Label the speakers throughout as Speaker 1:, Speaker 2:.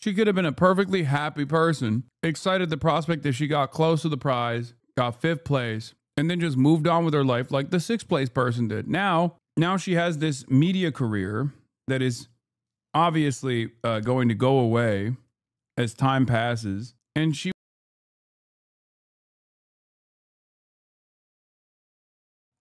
Speaker 1: She could have been a perfectly happy person, excited the prospect that she got close to the prize, got 5th place, and then just moved on with her life like the 6th place person did. Now she has this media career that is obviously going to go away as time passes. And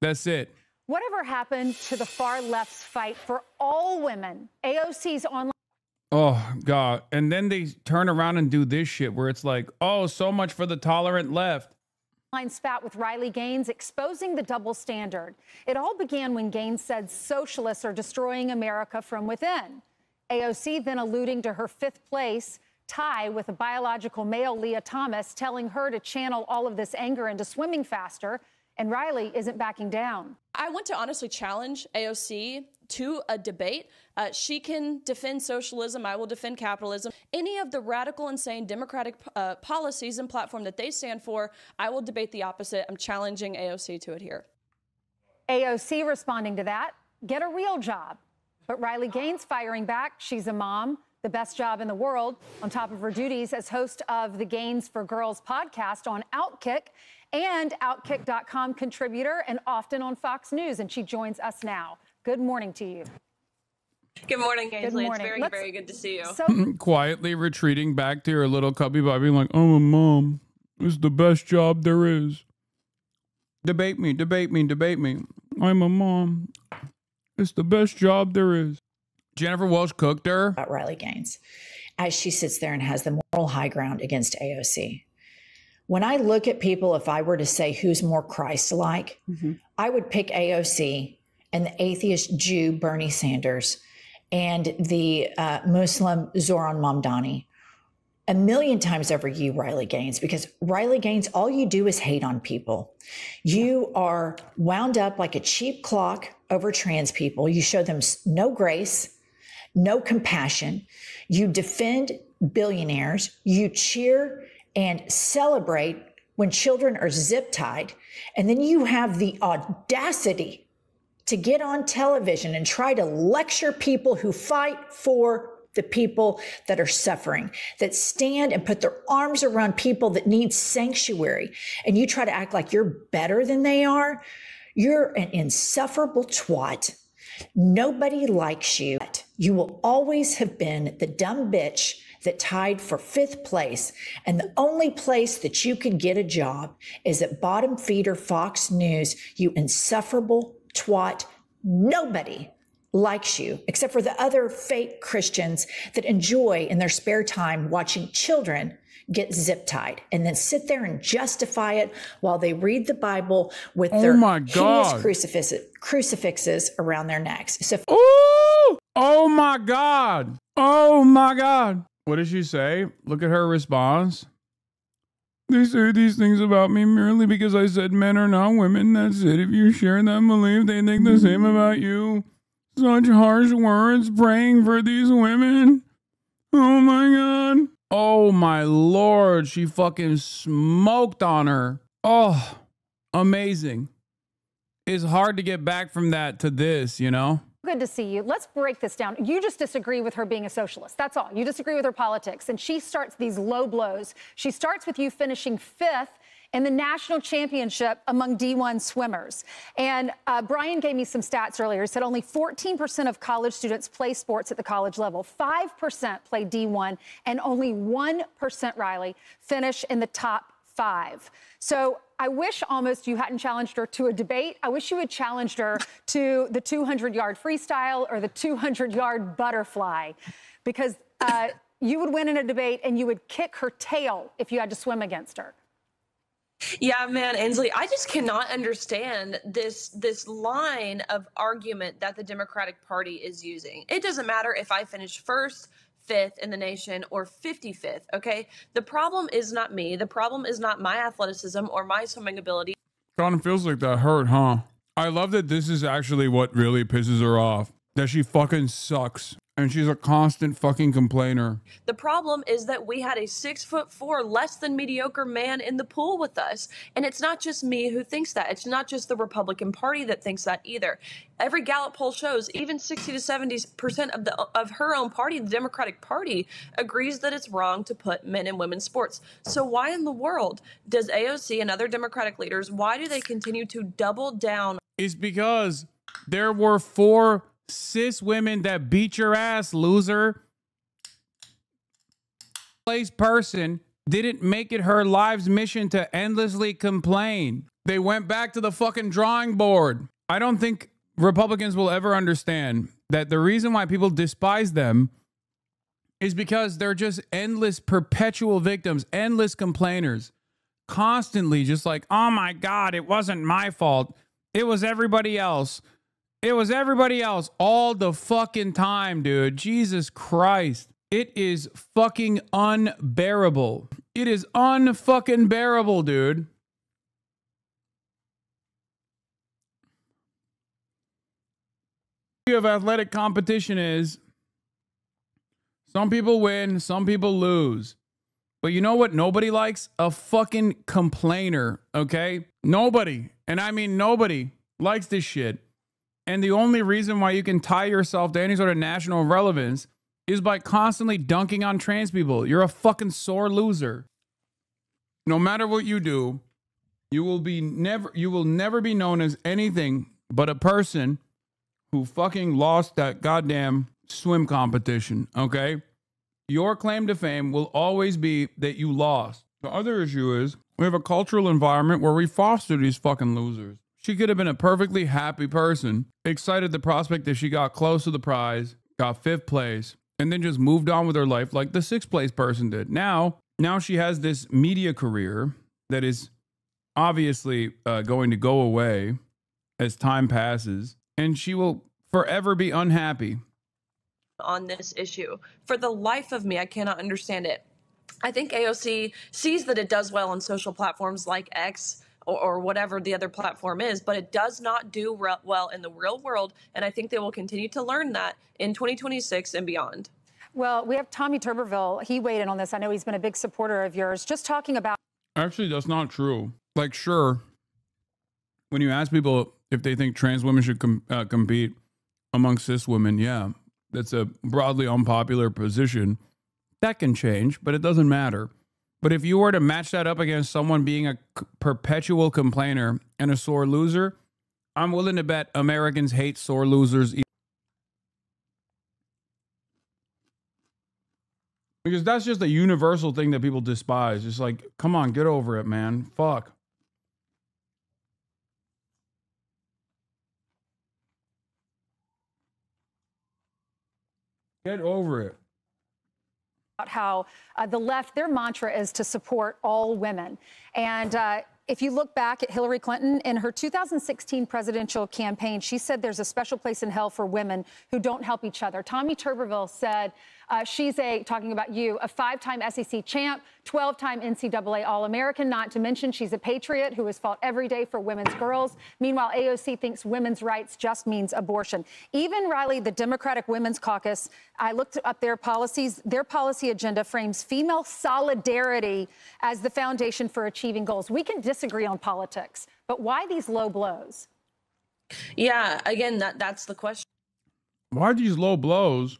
Speaker 1: that's it.
Speaker 2: Whatever happened to the far left's fight for all women? AOC's online.
Speaker 1: Oh, God. And then they turn around and do this shit where it's like, oh, so much for the tolerant left.
Speaker 2: Spat with Riley Gaines exposing the double standard. It all began when Gaines said socialists are destroying America from within. AOC then alluding to her 5th place tie with a biological male, Leah Thomas, telling her to channel all of this anger into swimming faster. And Riley isn't backing down.
Speaker 3: I want to honestly challenge AOC to a debate. She can defend socialism. I will defend capitalism. Any of the radical, insane democratic policies and platform that they stand for, I will debate the opposite. I'm challenging AOC to it here.
Speaker 2: AOC responding to that, get a real job. But Riley Gaines firing back. She's a mom, the best job in the world, on top of her duties as host of the Gaines for Girls podcast on Outkick and Outkick.com contributor and often on Fox News. And she joins us now. Good morning to you.
Speaker 4: Good morning, Ainsley.
Speaker 2: Good morning.
Speaker 4: It's very good to see you.
Speaker 1: Quietly retreating back to her little cubby by being like, I'm a mom. It's the best job there is. Debate me, debate me, debate me. I'm a mom. It's the best job there is. Jennifer Welsh cooked her.
Speaker 5: About Riley Gaines as she sits there and has the moral high ground against AOC. When I look at people, if I were to say who's more Christ-like, I would pick AOC and the atheist Jew Bernie Sanders and the Muslim Zoran Mamdani a million times over you, Riley Gaines, because Riley Gaines, all you do is hate on people. You are wound up like a cheap clock over trans people. You show them no grace, no compassion. You defend billionaires. You cheer and celebrate when children are zip tied. And then you have the audacity to get on television and try to lecture people who fight for the people that are suffering, that stand and put their arms around people that need sanctuary. And you try to act like you're better than they are. You're an insufferable twat. Nobody likes you. You will always have been the dumb bitch that tied for 5th place. And the only place that you could get a job is at bottom feeder Fox News, you insufferable twat. Nobody likes you except for the other fake Christians that enjoy in their spare time watching children get zip tied and then sit there and justify it while they read the Bible with their hideous crucifixes around their necks. So,
Speaker 1: oh my God. Oh my God. What did she say? Look at her response. They say these things about me merely because I said men are not women. That's it. If you share that belief, they think the same about you. Such harsh words praying for these women. Oh my God. Oh my Lord. She fucking smoked on her. Oh, amazing. It's hard to get back from that to this, you know?
Speaker 2: Good to see you. Let's break this down. You just disagree with her being a socialist. That's all. You disagree with her politics. And she starts these low blows. She starts with you finishing 5th in the national championship among D1 swimmers. And Brian gave me some stats earlier. He said only 14% of college students play sports at the college level. 5% play D1, and only 1%, Riley, finish in the top 5. So I wish almost you hadn't challenged her to a debate. I wish you had challenged her to the 200-yard freestyle or the 200-yard butterfly, because you would win in a debate and you would kick her tail if you had to swim against her.
Speaker 4: Yeah, man, Ainsley, I just cannot understand this line of argument that the Democratic Party is using. It doesn't matter if I finish 1st, 5th in the nation or 55th, okay? The problem is not me. The problem is not my athleticism or my swimming ability.
Speaker 1: Kind of feels like that hurt, huh? I love that this is actually what really pisses her off. That she fucking sucks. And she's a constant fucking complainer.
Speaker 4: The problem is that we had a 6'4", less than mediocre man in the pool with us. And it's not just me who thinks that. It's not just the Republican Party that thinks that either. Every Gallup poll shows even 60 to 70% of her own party, the Democratic Party, agrees that it's wrong to put men and women's sports. So why in the world does AOC and other Democratic leaders, why do they continue to double down?
Speaker 1: It's because there were 4 cis women that beat your ass, loser. Place person didn't make it her life's mission to endlessly complain. They went back to the fucking drawing board. I don't think Republicans will ever understand that the reason why people despise them is because they're just endless, perpetual victims, endless complainers, constantly just like, oh my God, it wasn't my fault. It was everybody else. It was everybody else all the fucking time, dude. Jesus Christ. It is fucking unbearable. It is unfucking bearable, dude. The beauty of athletic competition is some people win, some people lose. But you know what nobody likes? A fucking complainer, okay? Nobody, and I mean nobody, likes this shit. And the only reason why you can tie yourself to any sort of national relevance is by constantly dunking on trans people. You're a fucking sore loser. No matter what you do, you will never be known as anything but a person who fucking lost that goddamn swim competition, okay? Your claim to fame will always be that you lost. The other issue is we have a cultural environment where we foster these fucking losers. She could have been a perfectly happy person, excited the prospect that she got close to the prize, got 5th place, and then just moved on with her life like the 6th place person did. Now she has this media career that is obviously going to go away as time passes, and she will forever be unhappy.
Speaker 4: On this issue. For the life of me, I cannot understand it. I think AOC sees that it does well on social platforms like X or whatever the other platform is, but it does not do well in the real world. And I think they will continue to learn that in 2026 and beyond.
Speaker 2: Well, we have Tommy Tuberville. He weighed in on this. I know he's been a big supporter of yours. Just talking about.
Speaker 1: Actually, that's not true. Like, sure, when you ask people if they think trans women should compete among cis women, yeah, that's a broadly unpopular position. That can change, but it doesn't matter. But if you were to match that up against someone being a perpetual complainer and a sore loser, I'm willing to bet Americans hate sore losers. Because that's just a universal thing that people despise. It's like, come on, get over it, man. Fuck. Get over it.
Speaker 2: How the left, their mantra is to support all women. And if you look back at Hillary Clinton in her 2016 presidential campaign, she said there's a special place in hell for women who don't help each other. Tommy Tuberville said she's talking about you, a 5-time SEC champ, 12-time NCAA All-American, not to mention she's a patriot who has fought every day for women's girls. Meanwhile, AOC thinks women's rights just means abortion. Even Riley, the Democratic Women's Caucus, I looked up their policies. Their policy agenda frames female solidarity as the foundation for achieving goals. We can disagree on politics, but why these low blows?
Speaker 4: Yeah, again, that's the question.
Speaker 1: Why these low blows?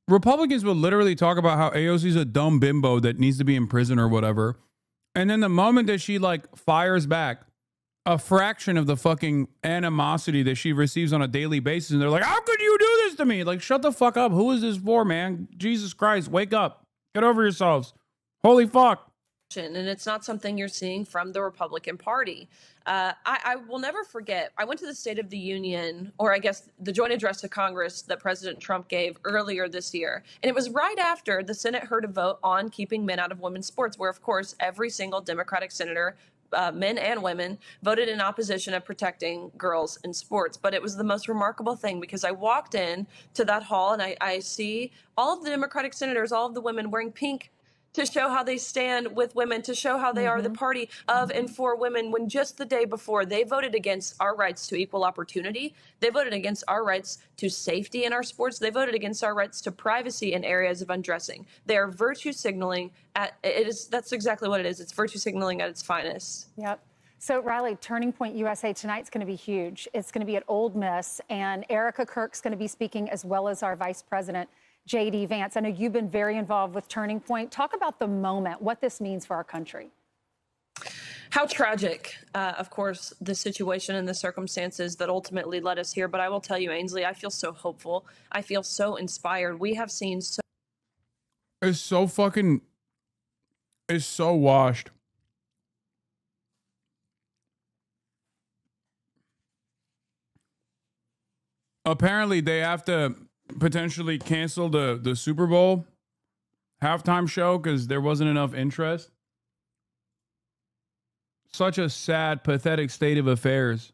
Speaker 1: Republicans will literally talk about how AOC's a dumb bimbo that needs to be in prison or whatever. And then the moment that she like fires back a fraction of the fucking animosity that she receives on a daily basis, and they're like, how could you do this to me? Like, shut the fuck up. Who is this for, man? Jesus Christ, wake up. Get over yourselves. Holy fuck.
Speaker 4: And it's not something you're seeing from the Republican Party. I will never forget, I went to the State of the Union, or I guess the joint address to Congress that President Trump gave earlier this year. And it was right after the Senate heard a vote on keeping men out of women's sports, where, of course, every single Democratic senator, men and women, voted in opposition of protecting girls in sports. But it was the most remarkable thing, because I walked in to that hall and I see all of the Democratic senators, all of the women wearing pink to show how they stand with women, to show how they are the party of and for women, when just the day before they voted against our rights to equal opportunity, they voted against our rights to safety in our sports, they voted against our rights to privacy in areas of undressing. They are virtue signaling that's exactly what it is. It's virtue signaling at its finest.
Speaker 2: Yep. So, Riley, Turning Point USA tonight's going to be huge. It's going to be at Ole Miss, and Erica Kirk's going to be speaking, as well as our Vice President, J.D. Vance. I know you've been very involved with Turning Point. Talk about the moment, what this means for our country.
Speaker 4: How tragic, of course, the situation and the circumstances that ultimately led us here. But I will tell you, Ainsley, I feel so hopeful. I feel so inspired. We have seen so...
Speaker 1: It's so washed. Apparently, they have to potentially cancel the Super Bowl halftime show because there wasn't enough interest. Such a sad, pathetic state of affairs.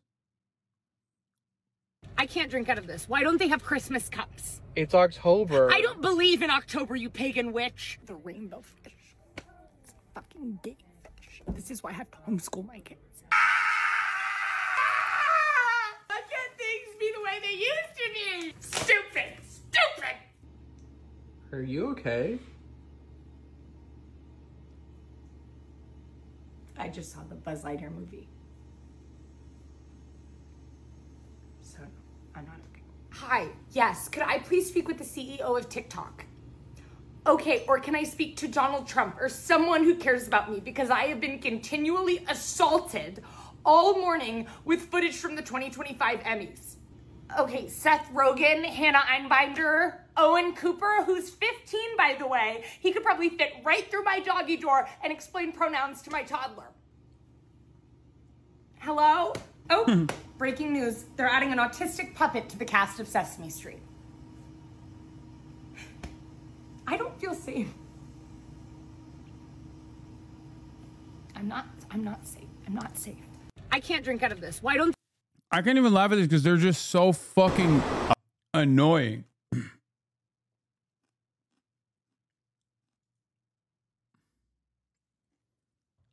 Speaker 6: I can't drink out of this. Why don't they have Christmas cups?
Speaker 7: It's October.
Speaker 6: I don't believe in October, you pagan witch. The rainbow fish. It's a fucking gay fish. This is why I have to homeschool my kids. Why can't things be the way they used to be? Stupid! Stupid!
Speaker 7: Are you okay?
Speaker 6: I just saw the Buzz Lightyear movie. So, I'm not okay. Hi, yes, could I please speak with the CEO of TikTok? Okay, or can I speak to Donald Trump or someone who cares about me, because I have been continually assaulted all morning with footage from the 2025 Emmys. Okay, Seth Rogen, Hannah Einbinder, Owen Cooper, who's 15, by the way. He could probably fit right through my doggy door and explain pronouns to my toddler. Hello? Oh, breaking news. They're adding an autistic puppet to the cast of Sesame Street. I don't feel safe. I'm not safe. I'm not safe. I can't drink out of this. Why don't...
Speaker 1: I can't even laugh at this because they're just so fucking annoying.